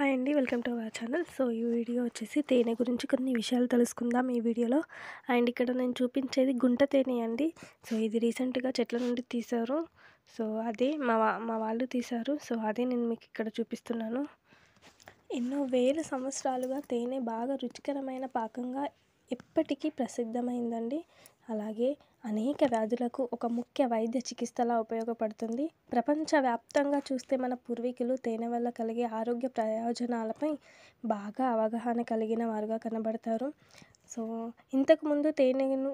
Hi అండి. Welcome to our channel. So, ఈ video వచ్చేసి తేనె గురించి కొన్ని విషయాలు తెలుసుకుందాం ఈ వీడియోలో. అండ్ ఇక్కడ నేను చూపించేది గుంట తేనె అండి. సో, ఇది రీసెంట్‌గా చెట్ల నుండి తీశారు. సో, అదే మా వాళ్ళు తీశారు. సో, అదే నేను మీకు ఇక్కడ చూపిస్తున్నాను. ఎన్నో వేల సంవత్సరాలుగా తేనె బాగా రుచికరమైన పాకంగా ఎప్పటికీ ప్రసిద్ధమైందండి. అలాగే అనేక వ్యాధులకు ఒక ముఖ్య వైద్య చికిత్సలా ఉపయోగపడుతుంది. ప్రపంచవ్యాప్తంగా చూస్తే మన పూర్వీకులు తేనె వల్ల కలిగే ఆరోగ్య ప్రయోజనాలపై బాగా అవగాహన కలిగిన వారుగా కనబడతారు. సో, ఇంతకుముందు తేనెను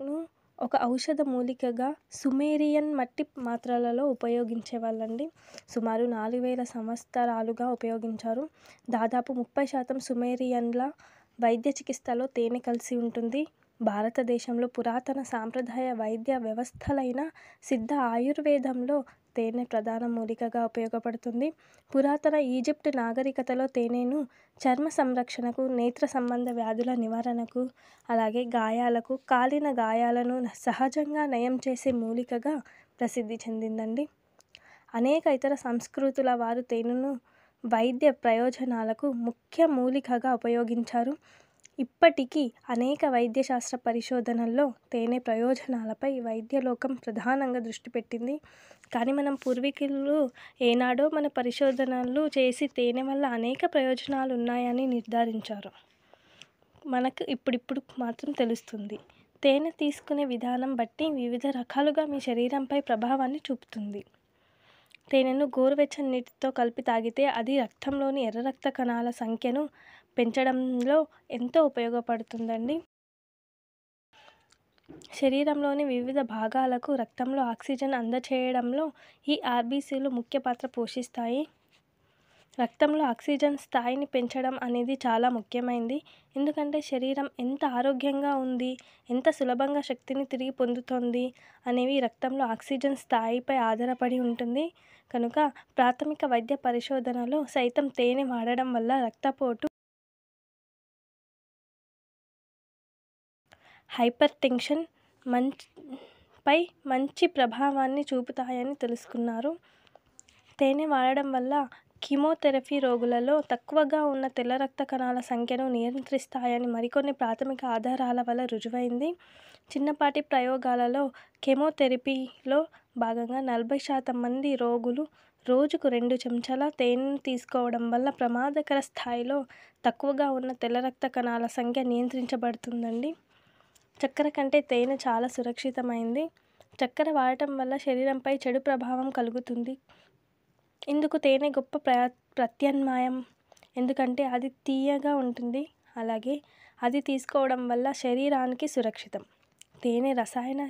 ఒక ఔషధ మూలికగా సుమేరియన్ మట్టి మాత్రలలో ఉపయోగించేవాళ్ళండి. సుమారు 4000 సంవత్సరాలుగా ఉపయోగించారు. దాదాపు 30% సుమేరియన్ల వైద్య చికిత్సలో తేనె కలిసి ఉంటుంది. భారతదేశంలో పురాతన సాంప్రదాయ వైద్య వ్యవస్థలైన సిద్ధ ఆయుర్వేదంలో తేనె ప్రధాన మూలికగా ఉపయోగపడుతుంది. పురాతన ఈజిప్ట్ నాగరికతలో తేనెను చర్మ సంరక్షణకు, నేత్ర సంబంధ వ్యాధుల నివారణకు, అలాగే గాయాలకు, కాలిన గాయాలను సహజంగా నయం చేసే మూలికగా ప్రసిద్ధి చెందిందండి. అనేక ఇతర సంస్కృతుల వారు తేనెను వైద్య ప్రయోజనాలకు ముఖ్య మూలికగా ఉపయోగించారు. ఇప్పటికీ అనేక వైద్యశాస్త్ర పరిశోధనల్లో తేనె ప్రయోజనాలపై వైద్యలోకం ప్రధానంగా దృష్టి పెట్టింది. కానీ మనం పూర్వీకులు ఏనాడో మన పరిశోధనలు చేసి తేనె వల్ల అనేక ప్రయోజనాలు ఉన్నాయని నిర్ధారించారు. మనకు ఇప్పుడిప్పుడు మాత్రం తెలుస్తుంది. తేనె తీసుకునే విధానం బట్టి వివిధ రకాలుగా మీ శరీరంపై ప్రభావాన్ని చూపుతుంది. తేనెను గోరువెచ్చని నీటితో కలిపి తాగితే అది రక్తంలోని ఎర్ర రక్త కణాల సంఖ్యను పెంచడంలో ఎంతో ఉపయోగపడుతుందండి. శరీరంలోని వివిధ భాగాలకు రక్తంలో ఆక్సిజన్ అందచేయడంలో ఈ ఆర్బీసీలు ముఖ్య పాత్ర పోషిస్తాయి. రక్తంలో ఆక్సిజన్ స్థాయిని పెంచడం అనేది చాలా ముఖ్యమైనది. ఎందుకంటే శరీరం ఎంత ఆరోగ్యంగా ఉంది, ఎంత సులభంగా శక్తిని తిరిగి పొందుతుంది అనేవి రక్తంలో ఆక్సిజన్ స్థాయిపై ఆధారపడి ఉంటుంది. కనుక ప్రాథమిక వైద్య పరిశోధనలో సైతం తేనె వాడడం వల్ల రక్తపోటు, హైపర్ టెన్షన్ పై మంచి ప్రభావాన్ని చూపుతాయని తెలుసుకున్నారు. తేనె వాడడం వల్ల కీమోథెరపీ రోగులలో తక్కువగా ఉన్న తెల్ల రక్త కణాల సంఖ్యను నియంత్రిస్తాయని మరికొన్ని ప్రాథమిక ఆధారాల వల్ల రుజువైంది. చిన్నపాటి ప్రయోగాలలో కెమోథెరపీలో భాగంగా 40% మంది రోగులు రోజుకు 2 చెంచాల తేనెను తీసుకోవడం వల్ల ప్రమాదకర స్థాయిలో తక్కువగా ఉన్న తెల్ల రక్త కణాల సంఖ్య నియంత్రించబడుతుందండి. చక్కెర కంటే తేనె చాలా సురక్షితమైంది. చక్కెర వాడటం వల్ల శరీరంపై చెడు ప్రభావం కలుగుతుంది. ఇందుకు తేనె గొప్ప ప్రత్యామ్నాయం. ఎందుకంటే అది తీయగా ఉంటుంది. అలాగే అది తీసుకోవడం వల్ల శరీరానికి సురక్షితం. తేనె రసాయన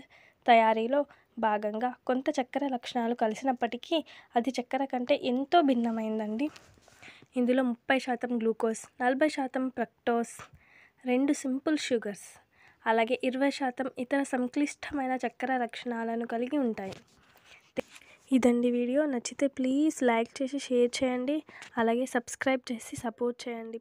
తయారీలో భాగంగా కొంత చక్కెర లక్షణాలు కలిసినప్పటికీ అది చక్కెర కంటే ఎంతో భిన్నమైందండి. ఇందులో 30% గ్లూకోజ్, 40% ఫ్రక్టోజ్, 2 సింపుల్ షుగర్స్, అలాగే 20% ఇతర సంక్లిష్టమైన చక్కెర లక్షణాలను కలిగి ఉంటాయి. ఇదండి వీడియో. నచ్చితే ప్లీజ్ లైక్ చేసి షేర్ చేయండి. అలాగే సబ్స్క్రైబ్ చేసి సపోర్ట్ చేయండి.